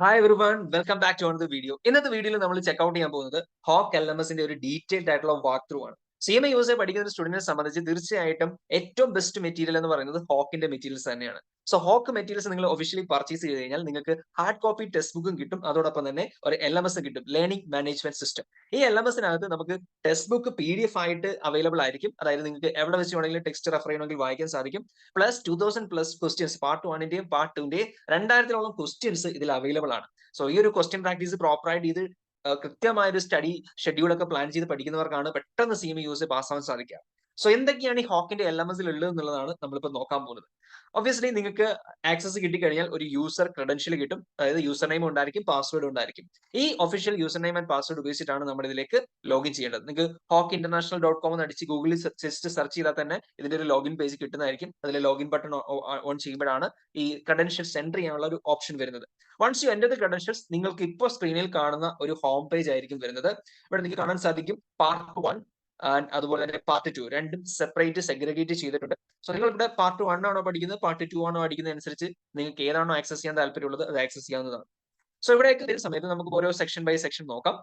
Hi everyone, welcome back to another video. ഇന്നത്തെ വീഡിയോയിൽ നമ്മൾ ചെക്ക്ഔട്ട് ചെയ്യാൻ പോകുന്നത് ഹോക്ക് LMSന്റെ ഒരു ഡീറ്റെയിൽഡ് ആയിട്ടുള്ള വാക്ക് ത്രൂ ആണ്. CMA യൂസ് പഠിക്കുന്ന ഒരു സ്റ്റുഡന്റിനെ സംബന്ധിച്ച് തീർച്ചയായിട്ടും ഏറ്റവും ബെസ്റ്റ് മെറ്റീരിയൽ എന്ന് പറയുന്നത് ഹോക്കിന്റെ മെറ്റീരിയൽസ് തന്നെയാണ്. സോ ഹോക്ക് മെറ്റീരിയൽസ് നിങ്ങൾ ഒഫീഷ്യലി പർച്ചേസ് ചെയ്ത് കഴിഞ്ഞാൽ നിങ്ങൾക്ക് ഹാർഡ് കോപ്പി ടെക്സ്റ്റ് ബുക്കും കിട്ടും, അതോടൊപ്പം തന്നെ ഒരു LMS കിട്ടും, ലേണിംഗ് മാനേജ്മെന്റ് സിസ്റ്റം. ഈ LMSനകത്ത് നമുക്ക് ടെക്സ്റ്റ് ബുക്ക് PDF ആയിട്ട് അവൈലബിൾ ആയിരിക്കും. അതായത് നിങ്ങൾക്ക് എവിടെ വെച്ച് വേണമെങ്കിലും ടെക്സ്റ്റ് റെഫർ ചെയ്യണമെങ്കിൽ വായിക്കാൻ സാധിക്കും. പ്ലസ് 2000+ ക്വസ്റ്റ്യൻസ് പാർട്ട് 1ന്റെയും പാർട്ട് 2ന്റെയും 2000ഓളം ക്വസ്റ്റ്യൻസ് ഇതിൽ അവൈലബിൾ ആണ്. സോ ഈ ഒരു ക്വസ്റ്റ്യൻ പ്രാക്ടീസ് പ്രോപ്പറായിട്ട് ചെയ്ത് കൃത്യമായ ഒരു സ്റ്റഡി ഷെഡ്യൂൾ ഒക്കെ പ്ലാൻ ചെയ്ത് പഠിക്കുന്നവർക്കാണ് പെട്ടെന്ന് CMA യൂസ് പാസ് ആവാൻ സാധിക്കുക. സോ എന്തൊക്കെയാണ് ഈ ഹോക്കിന്റെ LMSൽ ഉള്ളത് എന്നുള്ളതാണ് നമ്മളിപ്പോൾ നോക്കാൻ പോകുന്നത്. ഒബ്വിയസ്ലി നിങ്ങൾക്ക് ആക്സസ് കിട്ടിക്കഴിഞ്ഞാൽ ഒരു യൂസർ ക്രെഡൻഷ്യൽ കിട്ടും, അതായത് യൂസർ നെയിം ഉണ്ടായിരിക്കും, പാസ്വേഡ് ഉണ്ടായിരിക്കും. ഈ official user name and password ഉപയോഗിച്ചിട്ടാണ് നമ്മൾ ഇതിലേക്ക് ലോഗിൻ ചെയ്യേണ്ടത്. നിങ്ങൾക്ക് hokinternational.com എന്ന് അടിച്ച് ഗൂഗിളിൽ ജസ്റ്റ് സെർച്ച് ചെയ്താൽ തന്നെ ഇതിന്റെ ഒരു ലോഗിൻ പേജ് കിട്ടുന്നതായിരിക്കും. അതിൽ ലോഗിൻ ബട്ടൺ ഓൺ ചെയ്യുമ്പോഴാണ് ഈ ക്രെഡൻഷ്യൽസ് എൻ്റർ ചെയ്യാനുള്ള ഒരു ഓപ്ഷൻ വരുന്നത്. Once you enter the credentials, നിങ്ങൾക്ക് ഇപ്പോൾ സ്ക്രീനിൽ കാണുന്ന ഒരു ഹോം പേജ് ആയിരിക്കും വരുന്നത്. ഇവിടെ നിങ്ങൾക്ക് കാണാൻ സാധിക്കും പാർട്ട് 1 ആൻഡ് അതുപോലെ തന്നെ പാർട്ട് 2 രണ്ടും സെപ്പറേറ്റ് സെഗ്രിഗേറ്റ് ചെയ്തിട്ടുണ്ട്. സോ നിങ്ങൾ ഇവിടെ പാർട്ട് 1 ആണോ പഠിക്കുന്നത്, പാർട്ട് 2 ആണോ പഠിക്കുന്നത് അനുസരിച്ച് നിങ്ങൾക്ക് ഏതാണോ ആക്സസ് ചെയ്യാൻ താല്പര്യമുള്ളത് അത് ആക്സസ് ചെയ്യാവുന്നതാണ്. സോ ഇവിടേക്ക് വരുന്ന സമയത്ത് നമുക്ക് ഓരോ സെക്ഷൻ ബൈ സെക്ഷൻ നോക്കാം.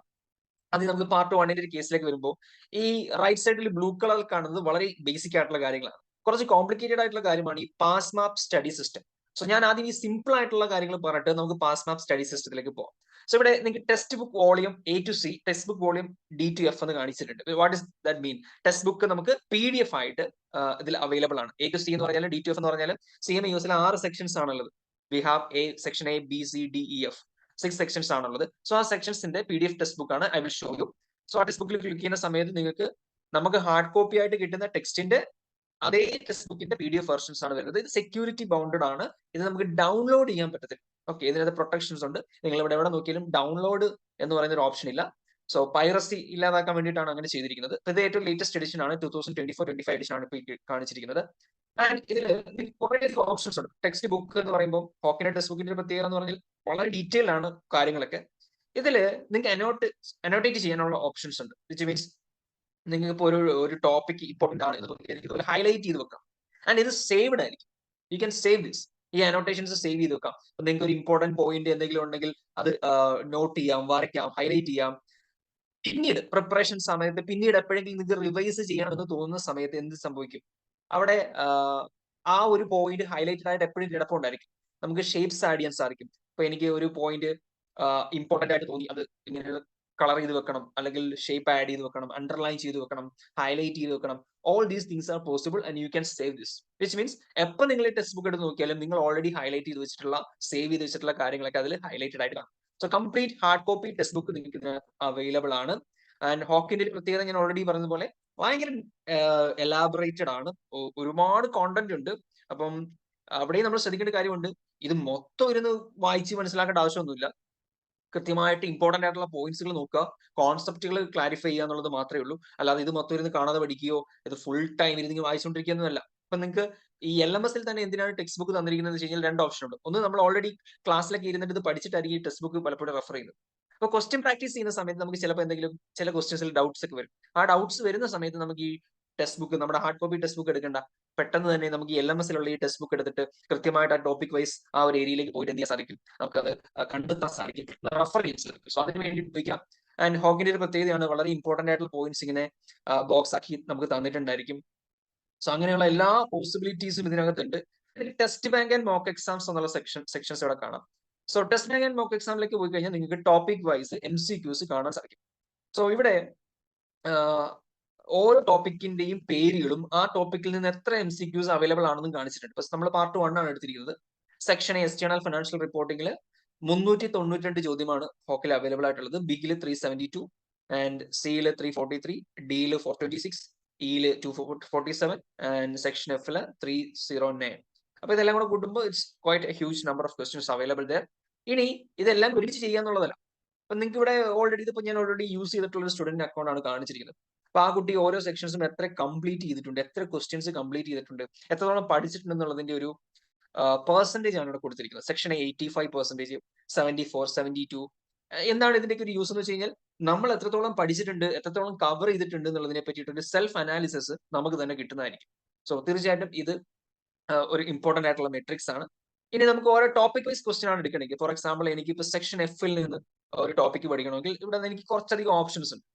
അത് നമുക്ക് പാർട്ട് 1ന്റെ ഒരു കേസിലേക്ക് വരുമ്പോൾ ഈ റൈറ്റ് സൈഡിൽ ബ്ലൂ കളറിൽ കാണുന്നത് വളരെ ബേസിക് ആയിട്ടുള്ള കാര്യങ്ങളാണ്. കുറച്ച് കോംപ്ലിക്കേറ്റഡ് ആയിട്ടുള്ള കാര്യമാണ് ഈ പാസ് മാപ്പ് സ്റ്റഡി സിസ്റ്റം. സോ ഞാൻ ആദ്യം ഈ സിമ്പിൾ ആയിട്ടുള്ള കാര്യങ്ങൾ പറഞ്ഞിട്ട് നമുക്ക് പാസ് മാപ്പ് സ്റ്റഡി സിസ്റ്റത്തിലേക്ക് പോകാം. സോ ഇവിടെ നിങ്ങൾക്ക് text book volume A to C, text book volume D to F എന്ന് കാണിച്ചിട്ടുണ്ട്. What is that mean? Text book നമുക്ക് PDF ആയിട്ട് ഇതിൽ അവൈലബിൾ ആണ്. A to C എന്ന് പറഞ്ഞാൽ D to F എന്ന് പറഞ്ഞാൽ CMA യൂസിൽ 6 സെക്ഷൻസ് ആണുള്ളത്. We have section A, B, C, D, E, F 6 sections ആണുള്ളത്. സോ ആ സെക്ഷൻസിന്റെ PDF ടെക്സ്റ്റ് ബുക്ക് ആണ്. I will show you. So ആ ടെക്സ്റ്റ് ബുക്കിൽ ക്ലിക്ക് ചെയ്യുന്ന സമയത്ത് നിങ്ങൾക്ക് നമുക്ക് ഹാർഡ് കോപ്പി ആയിട്ട് കിട്ടുന്ന ടെക്സ്റ്റിന്റെ അതേ ടെക്സ്റ്റ് ബുക്കിന്റെ PDF വെർഷൻസ് ആണ് വരുന്നത്. ഇത് സെക്യൂരിറ്റി ബൗണ്ടഡ് ആണ്. ഇത് നമുക്ക് ഡൗൺലോഡ് ചെയ്യാൻ പറ്റത്തില്ല. ഓക്കെ, ഇതിനകത്ത് പ്രൊട്ടക്ഷൻസ് ഉണ്ട്. നിങ്ങൾ ഇവിടെ എവിടെ നോക്കിയാലും ഡൗൺലോഡ് എന്ന് പറയുന്ന ഒരു ഓപ്ഷൻ ഇല്ല. സോ പൈറസി ഇല്ലാതാക്കാൻ വേണ്ടിയിട്ടാണ് അങ്ങനെ ചെയ്തിരിക്കുന്നത്. ഇത് ഏറ്റവും ലേറ്റസ്റ്റ് എഡിഷൻ ആണ്, 2024-25 എഡിഷൻ ആണ് ഇപ്പോൾ കാണിച്ചിരിക്കുന്നത്. ആൻഡ് ഇതിൽ കുറെ ഓപ്ഷൻസ് ഉണ്ട്. ടെക്സ്റ്റ് ബുക്ക് എന്ന് പറയുമ്പോൾ ഹോക്കിന്റെ ടെക്സ്റ്റ് ബുക്കിന്റെ പ്രത്യേകത എന്ന് പറഞ്ഞാൽ വളരെ ഡീറ്റെയിൽ ആണ് കാര്യങ്ങളൊക്കെ. ഇതില് നിങ്ങൾക്ക് അനോട്ടേറ്റ് ചെയ്യാനുള്ള ഓപ്ഷൻസ് ഉണ്ട്. വിച്ച് മീൻസ് നിങ്ങൾക്ക് ഇപ്പോൾ ഒരു ടോപ്പിക് ഇമ്പോർട്ടന്റ് ആണ് എന്ന് തോന്നി എനിക്ക് ഹൈലൈറ്റ് ചെയ്ത് വെക്കാം. ആൻഡ് ഇത് സേവ്ഡ് ആയിരിക്കും. You can save this. ഈ അനോട്ടേഷൻസ് സേവ് ചെയ്ത് വെക്കാം. നിങ്ങൾക്ക് ഒരു ഇമ്പോർട്ടന്റ് പോയിന്റ് എന്തെങ്കിലും ഉണ്ടെങ്കിൽ അത് നോട്ട് ചെയ്യാം, വരയ്ക്കാം, ഹൈലൈറ്റ് ചെയ്യാം. പിന്നീട് പ്രിപ്പറേഷൻ സമയത്ത് പിന്നീട് എപ്പോഴെങ്കിലും നിങ്ങൾക്ക് റിവൈസ് ചെയ്യണമെന്ന് തോന്നുന്ന സമയത്ത് എന്ത് സംഭവിക്കും? അവിടെ ആ ഒരു പോയിന്റ് ഹൈലൈറ്റഡ് ആയിട്ട് എപ്പോഴും കിടപ്പുണ്ടായിരിക്കും. നമുക്ക് ഷേപ്സ് ആഡ് ചെയ്യാൻ സാധിക്കും. ഇപ്പൊ എനിക്ക് ഒരു പോയിന്റ് ഇമ്പോർട്ടന്റ് ആയിട്ട് തോന്നി, അത് ഇങ്ങനെ കളർ ചെയ്ത് വെക്കണം, അല്ലെങ്കിൽ ഷേപ്പ് ആഡ് ചെയ്ത് വെക്കണം, അണ്ടർലൈൻ ചെയ്ത് വെക്കണം, ഹൈലൈറ്റ് ചെയ്ത് വെക്കണം. All these things are possible and you can save this. Which means എപ്പോൾ നിങ്ങൾ ടെക്സ്റ്റ് ബുക്ക് എടുത്ത് നോക്കിയാലും നിങ്ങൾ ഓൾറെഡി ഹൈലൈറ്റ് ചെയ്ത് വെച്ചിട്ടുള്ള, സേവ് ചെയ്ത് വെച്ചിട്ടുള്ള കാര്യങ്ങളൊക്കെ അതിൽ ഹൈലൈറ്റഡ് ആയിട്ട് കാണും. So complete hard copy text book നിങ്ങൾക്ക് ഇതിനകത്ത് അവൈലബിൾ ആണ്. ആൻഡ് ഹോക്കിന്റെ ഒരു പ്രത്യേകത ഞാൻ ഓൾറെഡി പറഞ്ഞ പോലെ ഭയങ്കര എലാബറേറ്റഡ് ആണ്. ഒരുപാട് കോണ്ടന്റ് ഉണ്ട്. അപ്പം അവിടെയും നമ്മൾ ശ്രദ്ധിക്കേണ്ട കാര്യമുണ്ട്. ഇത് മൊത്തം ഇരുന്ന് വായിച്ച് മനസ്സിലാക്കേണ്ട ആവശ്യമൊന്നുമില്ല. കൃത്യമായിട്ട് ഇമ്പോർട്ടന്റ് ആയിട്ടുള്ള പോയിന്റ്സുകൾ നോക്കുക, കോൺസെപ്റ്റുകൾ ക്ലാരിഫൈ ചെയ്യുക എന്നുള്ളത് മാത്രമേ ഉള്ളൂ. അല്ലാതെ ഇത് മൊത്തം ഇരുന്ന് കാണാതെ പഠിക്കുകയോ ഇത് ഫുൾ ടൈം ഇരുന്ന് വായിച്ചുകൊണ്ടിരിക്കുകയൊന്നുമല്ല. അപ്പൊ നിങ്ങൾക്ക് ഈ LMSൽ തന്നെ എന്തിനാണ് ടെക്സ്റ്റ് ബുക്ക് തന്നിരിക്കുന്നത് എന്ന് വെച്ച് കഴിഞ്ഞാൽ 2 ഓപ്ഷൻ ഉണ്ട്. ഒന്ന്, നമ്മൾ ഓൾറെഡി ക്ലാസ്സിലൊക്കെ ഇരുന്നിട്ട് ഇത് പഠിച്ചിട്ടായിരിക്കും ഈ ടെക്സ്റ്റ് ബുക്ക് പലപ്പോഴും റെഫർ ചെയ്യുന്നത്. അപ്പൊ ക്വസ്റ്റ്യൻ പ്രാക്ടീസ് ചെയ്യുന്ന സമയത്ത് നമുക്ക് ചിലപ്പോൾ എന്തെങ്കിലും ചില ക്വസ്റ്റ്യൻസിൽ ഡൗട്ട്സ് ഒക്കെ വരും. ആ ഡൗട്ട്സ് വരുന്ന സമയത്ത് നമുക്ക് ഈ ടെക്സ്റ്റ് ബുക്ക്, നമ്മുടെ ഹാർഡ് കോപ്പി ടെക്സ്റ്റ് ബുക്ക് എടുക്കേണ്ട, പെട്ടെന്ന് തന്നെ നമുക്ക് ഈ LMSലുള്ള ഈ ടെക്സ്റ്റ് ബുക്ക് എടുത്തിട്ട് കൃത്യമായിട്ട് ആ ടോപ്പിക് വൈസ് ആ ഒരു ഏരിയയിലേക്ക് പോയിട്ട് എന്ത് ചെയ്യാൻ സാധിക്കും, നമുക്കത് കണ്ടെത്താൻ സാധിക്കും, റെഫർ ചെയ്യാൻ സാധിക്കും. സോ അതിന് വേണ്ടി ഉപയോഗിക്കാം. ആൻഡ് ഹോക്കിന്റെ ഒരു പ്രത്യേകതയാണ് വളരെ ഇമ്പോർട്ടന്റ് ആയിട്ടുള്ള പോയിന്റ്സ് ഇങ്ങനെ ബോക്സ് ആക്കി നമുക്ക് തന്നിട്ടുണ്ടായിരിക്കും. സോ അങ്ങനെയുള്ള എല്ലാ പോസിബിലിറ്റീസും ഇതിനകത്തുണ്ട്. Test bank and mock exams എന്നുള്ള സെക്ഷൻസ് ഇവിടെ കാണാം. So test bank and mock എക്സാമിലേക്ക് പോയി കഴിഞ്ഞാൽ നിങ്ങൾക്ക് ടോപ്പിക് വൈസ് MCQs കാണാൻ സാധിക്കും. സോ ഇവിടെ ഓരോ ടോപ്പിക്കിന്റെയും പേരുകളും ആ ടോപ്പിക്കിൽ നിന്ന് എത്ര MCQs അവൈലബിൾ ആണെന്നും കാണിച്ചിട്ടുണ്ട്. ഇപ്പൊ നമ്മൾ പാർട്ട് 1 ആണ് എടുത്തിരിക്കുന്നത്. സെക്ഷൻ എക്സ്റ്റേണൽ ഫിനാൻഷ്യൽ റിപ്പോർട്ടിംഗിൽ 392 ചോദ്യമാണ് ഹോക്കിൽ അവൈലബിൾ ആയിട്ടുള്ളത്. ബിഗിൽ 372 ആൻഡ് സിയിൽ 343, ഡിയിൽ 426, ഇയിൽ 247 ആൻഡ് സെക്ഷൻ എഫിൽ 309. അപ്പൊ ഇതെല്ലാം കൂടെ കൂട്ടുമ്പോൾ it's quite A huge number of questions available there. ഇനി ഇതെല്ലാം ഒരുമിച്ച് ചെയ്യാന്നുള്ളതല്ല. അപ്പൊ നിങ്ങൾക്ക് ഇവിടെ ഓൾറെഡി ഇതിപ്പോ ഞാൻ ഓൾറെഡി യൂസ് ചെയ്തിട്ടുള്ള ഒരു സ്റ്റുഡന്റ് അക്കൗണ്ട് ആണ് കാണിച്ചിരിക്കുന്നത്. അപ്പൊ ആ കുട്ടി ഓരോ സെക്ഷൻസും എത്ര കംപ്ലീറ്റ് ചെയ്തിട്ടുണ്ട്, എത്ര ക്വസ്റ്റ്യൻസ് കംപ്ലീറ്റ് ചെയ്തിട്ടുണ്ട്, എത്രത്തോളം പഠിച്ചിട്ടുണ്ട് എന്നുള്ളതിന്റെ ഒരു പെർസെന്റേജ് ആണ് ഇവിടെ കൊടുത്തിരിക്കുന്നത്. സെക്ഷൻ 85%, 74, 72. എന്താണ് ഇതിന്റെ ഒരു യൂസ് എന്ന് വെച്ച് കഴിഞ്ഞാൽ നമ്മൾ എത്രത്തോളം പഠിച്ചിട്ടുണ്ട്, എത്രത്തോളം കവർ ചെയ്തിട്ടുണ്ട് എന്നുള്ളതിനെ പറ്റിയിട്ടൊരു സെൽഫ് അനാലിസിസ് നമുക്ക് തന്നെ കിട്ടുന്നതായിരിക്കും. സോ തീർച്ചയായിട്ടും ഇത് ഒരു ഇമ്പോർട്ടന്റ് ആയിട്ടുള്ള മെട്രിക്സ് ആണ്. ഇനി നമുക്ക് ഓരോ ടോപ്പിക് വൈസ് ക്വസ്റ്റ്യൻ ആണ് എടുക്കണമെങ്കിൽ, ഫോർ എക്സാമ്പിൾ എനിക്ക് ഇപ്പോൾ സെക്ഷൻ എഫിൽ നിന്ന് ഒരു ടോപ്പിക് പഠിക്കണമെങ്കിൽ ഇവിടെ നിന്ന് എനിക്ക് കുറച്ചധികം ഓപ്ഷൻസ് ഉണ്ട്.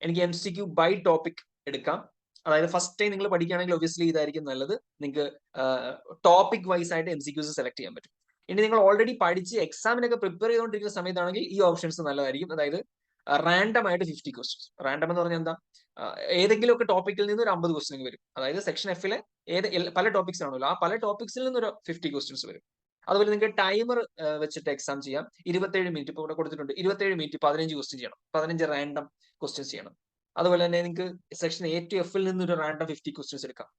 എനിക്ക് MCQ ബൈ ടോപ്പിക് എടുക്കാം. അതായത് ഫസ്റ്റ് ടൈം നിങ്ങൾ പഠിക്കുകയാണെങ്കിൽ ഒബ്വിയസ്ലി ഇതായിരിക്കും നല്ലത്. നിങ്ങൾക്ക് ടോപ്പിക് വൈസ് ആയിട്ട് MCQs സെലക്ട് ചെയ്യാൻ പറ്റും. ഇനി നിങ്ങൾ ഓൾറെഡി പഠിച്ച് എക്സാമിനൊക്കെ പ്രിപ്പയർ ചെയ്തുകൊണ്ടിരിക്കുന്ന സമയത്താണെങ്കിൽ ഈ ഓപ്ഷൻസ് നല്ലതായിരിക്കും. അതായത് റാൻഡം ആയിട്ട് 50 ക്വസ്റ്റ്യൻസ്. റാൻഡം എന്ന് പറഞ്ഞാൽ എന്താ, ഏതെങ്കിലുമൊക്കെ ടോപ്പിക്കിൽ നിന്ന് ഒരു 50 ക്വസ്റ്റ്യൻ വരും. അതായത് സെക്ഷൻ എഫിലെ പല ടോപ്പിക്സ് ആണല്ലോ, ആ പല ടോപ്പിക്സിൽ നിന്ന് ഒരു 50 ക്വസ്റ്റ്യൻസ് വരും. അതുപോലെ നിങ്ങൾക്ക് ടൈമർ വെച്ചിട്ട് എക്സാം ചെയ്യാം. 27 മിനിറ്റ് ഇപ്പോൾ ഇവിടെ കൊടുത്തിട്ടുണ്ട്. 27 മിനിറ്റ് 15 ക്വസ്റ്റ്യൻ ചെയ്യണം. 15 റാൻഡം ക്വസ്റ്റ്യൻസ് ചെയ്യണം. അതുപോലെ തന്നെ നിങ്ങൾക്ക് സെക്ഷൻ A to F ൽ നിന്ന് ഒരു റാൻഡം 50 ക്വസ്റ്റ്യൻസ് എടുക്കാം.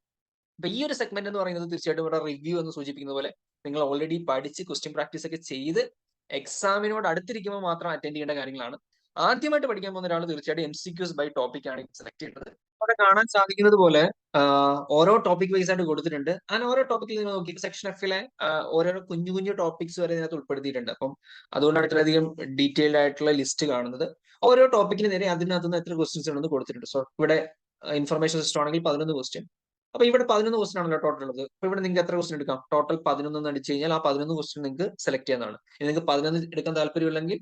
അപ്പൊ ഈ ഒരു സെഗ്മെന്റ് എന്ന് പറയുന്നത് തീർച്ചയായിട്ടും ഇവിടെ റിവ്യൂ എന്ന് സൂചിപ്പിക്കുന്ന പോലെ നിങ്ങൾ ഓൾറെഡി പഠിച്ച് ക്വസ്റ്റ്യൻ പ്രാക്ടീസ് ഒക്കെ ചെയ്ത് എക്സാമിനോട് അടുത്തിരിക്കുമ്പോൾ മാത്രം അറ്റൻഡ് ചെയ്യേണ്ട കാര്യങ്ങളാണ്. ആദ്യമായിട്ട് പഠിക്കാൻ പോകുന്ന ഒരാൾ തീർച്ചയായിട്ടും MCQs ബൈ ടോപ്പിക് ആണ് സെലക്ട് ചെയ്യേണ്ടത്. അവിടെ കാണാൻ സാധിക്കുന്നത് പോലെ ഓരോ ടോപ്പിക് വൈസ് ആയിട്ട് കൊടുത്തിട്ടുണ്ട്. അങ്ങനെ ഓരോ ടോപ്പിക്കിൽ നിങ്ങൾ നോക്കി സെക്ഷൻ എഫിലെ ഓരോ കുഞ്ഞു കുഞ്ഞു ടോപ്പിക്സ് വരെ ഇതിനകത്ത് ഉൾപ്പെടുത്തിയിട്ടുണ്ട്. അപ്പം അതുകൊണ്ടാണ് ഇത്രയധികം ഡീറ്റെയിൽഡ് ആയിട്ടുള്ള ലിസ്റ്റ് കാണുന്നത്. ഓരോ ടോപ്പിക്കിന് നേരെ അതിനകത്ത് നിന്ന് എത്ര ക്വസ്റ്റ്യൻസ് ഉണ്ടെന്ന് കൊടുത്തിട്ടുണ്ട്. സോ ഇവിടെ ഇൻഫർമേഷൻ സിസ്റ്റം ആണെങ്കിൽ 11 ക്വസ്റ്റ്യൻ. അപ്പൊ ഇവിടെ 11 ക്വസ്റ്റ്യൻ ആണല്ലോ ടോട്ടൽ ഉള്ളത്. അപ്പൊ ഇവിടെ നിങ്ങൾക്ക് എത്ര ക്വസ്റ്റ്യൻ എടുക്കാം? ടോട്ടൽ 11 എന്ന് അടിച്ചു കഴിഞ്ഞാൽ ആ 11 ക്വസ്റ്റ്യൻ നിങ്ങൾക്ക് സെലക്ട് ചെയ്യാവുന്നതാണ്. നിങ്ങൾക്ക് 11 എടുക്കാൻ താല്പര്യമില്ലെങ്കിൽ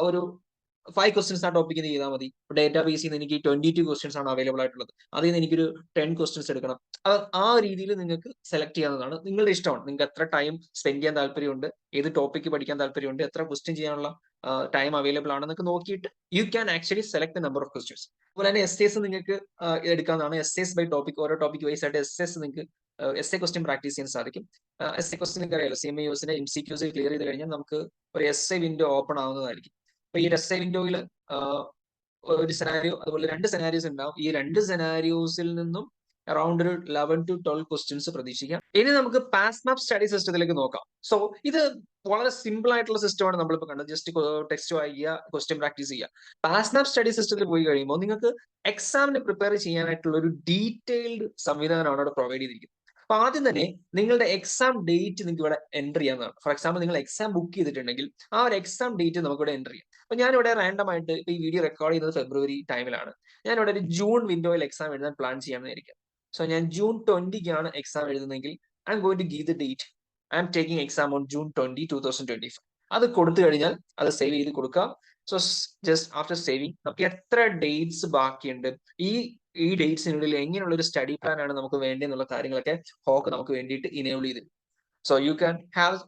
ഒരു 5 ക്വസ്റ്റ്യൻസ് ആ ടോപ്പിക്കിന് ചെയ്താൽ മതി. ഡേറ്റാ ബേസിൽ നിന്ന് എനിക്ക് 22 ക്വസ്റ്റ്യൻസ് ആണ് അവൈലബിൾ ആയിട്ടുള്ളത്. അതിൽ നിന്ന് എനിക്കൊരു 10 ക്വസ്റ്റ്യൻസ് എടുക്കണം. ആ രീതിയിൽ നിങ്ങൾക്ക് സെലക്ട് ചെയ്യാവുന്നതാണ്. നിങ്ങളുടെ ഇഷ്ടമാണ്. നിങ്ങൾക്ക് എത്ര ടൈം സ്പെൻഡ് ചെയ്യാൻ താല്പര്യമുണ്ട്, ഏത് ടോപ്പിക്ക് പഠിക്കാൻ താല്പര്യമുണ്ട്, എത്ര ക്വസ്റ്റ്യൻ ചെയ്യാനുള്ള ടൈം അവൈലബിൾ ആണെന്നൊക്കെ നോക്കിയിട്ട് you can actually select the number of questions. അതുപോലെ തന്നെ എസ്സേസ് നിങ്ങൾക്ക് എടുക്കാവുന്നതാണ്. എസ്സേസ് ബൈ ടോപ്പിക്, ഓരോ ടോപ്പിക് വൈസ് ആയിട്ട് എസ്സേസ് നിങ്ങൾക്ക് എസ്സേ ക്വസ്റ്റ്യൻ പ്രാക്ടീസ് ചെയ്യാൻ സാധിക്കും. എസ്സേ ക്വസ്റ്റ്യൻ നിങ്ങൾക്ക് അറിയാലോ, CMA യൂസിന്റെ MCQs ക്ലിയർ ചെയ്ത് കഴിഞ്ഞാൽ നമുക്ക് ഒരു എസ്സേ വിൻഡോ ഓപ്പൺ ആവുന്നതായിരിക്കും. അപ്പൊ ഈ എസ്സേ വിൻഡോയിൽ ഒരു സെനാരിയോ, അതുപോലെ 2 സെനാരിയോസ് ഉണ്ടാവും. ഈ 2 സെനാരിയോസിൽ നിന്നും അറൌണ്ട് ഒരു 11 to 12 ക്വസ്റ്റ്യൻസ് പ്രതീക്ഷിക്കാം. ഇനി നമുക്ക് പാസ് മാപ്പ് സ്റ്റഡി സിസ്റ്റത്തിലേക്ക് നോക്കാം. സോ ഇത് വളരെ സിമ്പിൾ ആയിട്ടുള്ള സിസ്റ്റമാണ് നമ്മളിപ്പോൾ കണ്ടത്. ജസ്റ്റ് ടെക്സ്റ്റ് വായിക്കുക, ക്വസ്റ്റ്യൻ പ്രാക്ടീസ് ചെയ്യുക. പാസ് മാപ്പ് സ്റ്റഡി സിസ്റ്റത്തിൽ പോയി കഴിയുമ്പോൾ നിങ്ങൾക്ക് എക്സാമിന് പ്രിപ്പയർ ചെയ്യാനായിട്ടുള്ള ഒരു ഡീറ്റെയിൽഡ് സംവിധാനമാണ് അവിടെ പ്രൊവൈഡ് ചെയ്തിരിക്കുന്നത്. അപ്പൊ ആദ്യം തന്നെ നിങ്ങളുടെ എക്സാം ഡേറ്റ് നിങ്ങൾക്ക് ഇവിടെ എൻ്റർ ചെയ്യാവുന്നതാണ്. ഫോർ എക്സാമ്പിൾ നിങ്ങൾ എക്സാം ബുക്ക് ചെയ്തിട്ടുണ്ടെങ്കിൽ ആ ഒരു എക്സാം ഡേറ്റ് നമുക്ക് ഇവിടെ എൻ്റർ ചെയ്യാം. അപ്പൊ ഞാനിവിടെ റാൻഡം ആയിട്ട് ഇപ്പൊ ഈ വീഡിയോ റെക്കോർഡ് ചെയ്യുന്നത് ഫെബ്രുവരി ടൈമിലാണ്. ഞാനിവിടെ ഒരു ജൂൺ വിൻഡോയിൽ എക്സാം എഴുതാൻ പ്ലാൻ ചെയ്യാമെന്നായിരിക്കും. സോ ഞാൻ ജൂൺ 20ക്കാണ് എക്സാം എഴുതുന്നതെങ്കിൽ I'm going to give the date. I'm taking exam on June 20, 2025. അത് കൊടുത്തു കഴിഞ്ഞാൽ അത് സേവ് ചെയ്ത് കൊടുക്കാം. സോ ജസ്റ്റ് ആഫ്റ്റർ സേവിങ് നമുക്ക് എത്ര ഡേറ്റ്സ് ബാക്കിയുണ്ട്, ഈ ഡേറ്റ്സിനുള്ളിൽ എങ്ങനെയുള്ള ഒരു സ്റ്റഡി പ്ലാൻ ആണ് നമുക്ക് വേണ്ടതെന്നുള്ള കാര്യങ്ങളൊക്കെ ഹോക്ക് നമുക്ക് വേണ്ടിയിട്ട് ഇനേബിൾ ചെയ്തു. So you can have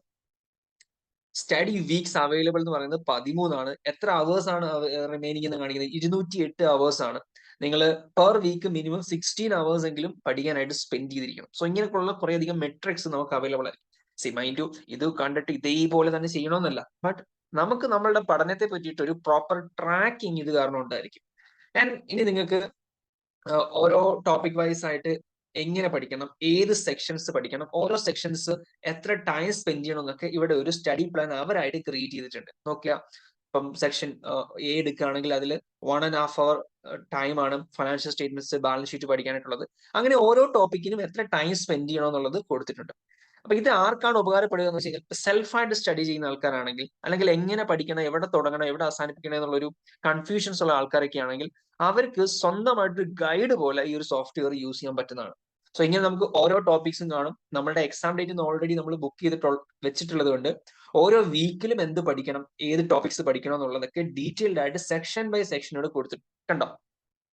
study weeks available എന്ന് പറയുന്നത് 13 ആണ്. എത്ര അവേഴ്സ് ആണ് റിമൈനിങ് എന്ന് കാണിക്കുന്നത്? 208 അവേഴ്സ് ആണ്. നിങ്ങൾ പെർ വീക്ക് മിനിമം 16 അവേഴ്സ് എങ്കിലും പഠിക്കാനായിട്ട് സ്പെൻഡ് ചെയ്തിരിക്കണം. സോ ഇങ്ങനെയൊക്കെയുള്ള കുറേയധികം മെട്രിക്സ് നമുക്ക് അവൈലബിൾ ആയിരിക്കും. മൈൻഡ് യു, ഇത് കണ്ടിട്ട് ഇതേപോലെ തന്നെ ചെയ്യണമെന്നല്ല, ബട്ട് നമുക്ക് നമ്മളുടെ പഠനത്തെ പറ്റിയിട്ട് ഒരു പ്രോപ്പർ ട്രാക്കിംഗ് ഇത് കാരണം ഉണ്ടായിരിക്കും. ആൻഡ് ഇനി നിങ്ങൾക്ക് ഓരോ ടോപ്പിക് വൈസ് ആയിട്ട് എങ്ങനെ പഠിക്കണം, ഏത് സെക്ഷൻസ് പഠിക്കണം, ഓരോ സെക്ഷൻസ് എത്ര ടൈം സ്പെൻഡ് ചെയ്യണം എന്നൊക്കെ ഇവിടെ ഒരു സ്റ്റഡി പ്ലാൻ അവരായിട്ട് ക്രിയേറ്റ് ചെയ്തിട്ടുണ്ട്. നോക്കിയാ ഇപ്പം സെക്ഷൻ A എടുക്കുകയാണെങ്കിൽ അതിൽ 1.5 hour ടൈമാണ് ഫൈനാൻഷ്യൽ സ്റ്റേറ്റ്മെന്റ്സ്, ബാലൻസ് ഷീറ്റ് പഠിക്കാനായിട്ടുള്ളത്. അങ്ങനെ ഓരോ ടോപ്പിക്കിനും എത്ര ടൈം സ്പെൻഡ് ചെയ്യണം എന്നുള്ളത് കൊടുത്തിട്ടുണ്ട്. അപ്പൊ ഇത് ആർക്കാണ് ഉപകാരപ്പെടുക എന്ന് വെച്ചാൽ സെൽഫായിട്ട് സ്റ്റഡി ചെയ്യുന്ന ആൾക്കാരാണെങ്കിൽ, അല്ലെങ്കിൽ എങ്ങനെ പഠിക്കണം, എവിടെ തുടങ്ങണം, എവിടെ അവസാനിപ്പിക്കണം എന്നുള്ളൊരു കൺഫ്യൂഷൻസ് ഉള്ള ആൾക്കാരൊക്കെ ആണെങ്കിൽ അവർക്ക് സ്വന്തമായിട്ട് ഗൈഡ് പോലെ ഈ ഒരു സോഫ്റ്റ്വെയർ യൂസ് ചെയ്യാൻ പറ്റുന്നതാണ്. സോ ഇങ്ങനെ നമുക്ക് ഓരോ ടോപ്പിക്സും കാണും. നമ്മുടെ എക്സാം ഡേറ്റ് ഓൾറെഡി നമ്മൾ ബുക്ക് ചെയ്തിട്ട് വെച്ചിട്ടുള്ളത് കൊണ്ട് ഓരോ വീക്കിലും എന്ത് പഠിക്കണം, ഏത് ടോപ്പിക്സ് പഠിക്കണം എന്നുള്ളതൊക്കെ ഡീറ്റെയിൽഡ് ആയിട്ട് സെക്ഷൻ ബൈ സെക്ഷനോട് കൊടുത്തിട്ടുണ്ട്. കണ്ടോ?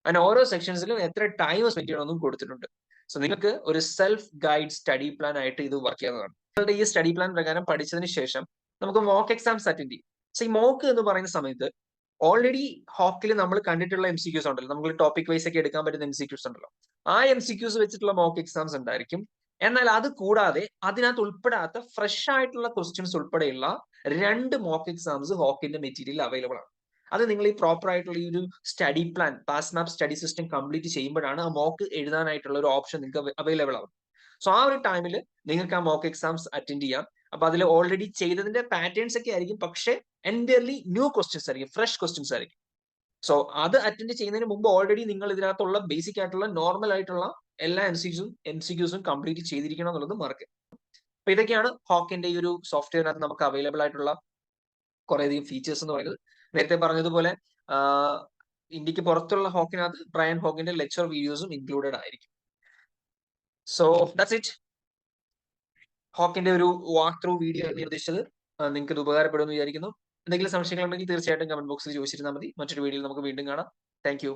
അങ്ങനെ ഓരോ സെക്ഷൻസിലും എത്ര ടൈം സ്പെൻഡ് ചെയ്യണമെന്നും കൊടുത്തിട്ടുണ്ട്. സോ നിങ്ങൾക്ക് ഒരു സെൽഫ് ഗൈഡ് സ്റ്റഡി പ്ലാൻ ആയിട്ട് ഇത് വർക്ക് ചെയ്യുന്നതാണ്. നിങ്ങളുടെ ഈ സ്റ്റഡി പ്ലാൻ പ്രകാരം പഠിച്ചതിന് ശേഷം നമുക്ക് മോക്ക് എക്സാംസ് അറ്റൻഡ് ചെയ്യും. സോ ഈ മോക്ക് എന്ന് പറയുന്ന സമയത്ത് ഓൾറെഡി ഹോക്കിൽ നമ്മൾ കണ്ടിട്ടുള്ള MCQs ഉണ്ടല്ലോ, നമുക്ക് ടോപ്പിക് വൈസ് ഒക്കെ എടുക്കാൻ പറ്റുന്ന MCQs ഉണ്ടല്ലോ, ആ MCQs വെച്ചിട്ടുള്ള മോക്ക് എക്സാംസ് ഉണ്ടായിരിക്കും. എന്നാൽ അത് കൂടാതെ അതിനകത്ത് ഉൾപ്പെടാത്ത ഫ്രഷ് ആയിട്ടുള്ള ക്വസ്റ്റ്യൻസ് ഉൾപ്പെടെയുള്ള 2 മോക്ക് എക്സാംസ് ഹോക്കിന്റെ മെറ്റീരിയൽ അവൈലബിൾ ആണ്. അത് നിങ്ങൾ ഈ പ്രോപ്പർ ആയിട്ടുള്ള ഈ ഒരു സ്റ്റഡി പ്ലാൻ, പാസ് മാപ്പ് സ്റ്റഡി സിസ്റ്റം കംപ്ലീറ്റ് ചെയ്യുമ്പോഴാണ് ആ മോക്ക് എഴുതാനായിട്ടുള്ള ഒരു ഓപ്ഷൻ നിങ്ങൾക്ക് അവൈലബിൾ ആവും. സോ ആ ഒരു ടൈമിൽ നിങ്ങൾക്ക് ആ മോക്ക് എക്സാംസ് അറ്റൻഡ് ചെയ്യാം. അപ്പൊ അതിൽ ഓൾറെഡി ചെയ്തതിന്റെ പാറ്റേൺസ് ഒക്കെ ആയിരിക്കും, പക്ഷേ എൻറ്റയർലി ന്യൂ ക്വസ്റ്റ്യൻസ് ആയിരിക്കും, ഫ്രഷ് ക്വസ്റ്റ്യൻസ് ആയിരിക്കും. സോ അത് അറ്റൻഡ് ചെയ്യുന്നതിന് മുമ്പ് ഓൾറെഡി നിങ്ങൾ ഇതിനകത്തുള്ള ബേസിക് ആയിട്ടുള്ള നോർമൽ ആയിട്ടുള്ള എല്ലാ MCQസും കംപ്ലീറ്റ് ചെയ്തിരിക്കണം എന്നുള്ളത് മറക്കുക. അപ്പൊ ഇതൊക്കെയാണ് ഹോക്കിന്റെ ഈ ഒരു സോഫ്റ്റ്വെയറിനകത്ത് നമുക്ക് അവൈലബിൾ ആയിട്ടുള്ള കുറേയധികം ഫീച്ചേഴ്സ് എന്ന് പറയുന്നത്. നേരത്തെ പറഞ്ഞതുപോലെ ഇന്ത്യക്ക് പുറത്തുള്ള ഹോക്കിനകത്ത് ബ്രയൻ ഹോക്കിന്റെ ലെക്ചർ വീഡിയോസും ഇൻക്ലൂഡഡ് ആയിരിക്കും. So that's it. ഹോക്കിന്റെ ഒരു വാക്ക് ത്രൂ വീഡിയോ ആണ് ഞാൻ ഉദ്ദേശിച്ചത്. നിങ്ങൾക്ക് ഇത് ഉപകാരപ്പെടുമെന്ന് വിചാരിക്കുന്നു. എന്തെങ്കിലും സംശയങ്ങളുണ്ടെങ്കിൽ തീർച്ചയായിട്ടും കമന്റ് ബോക്സിൽ ചോദിച്ചിരുന്നാൽ മതി. മറ്റൊരു വീഡിയോയിൽ നമുക്ക് വീണ്ടും കാണാം. Thank you.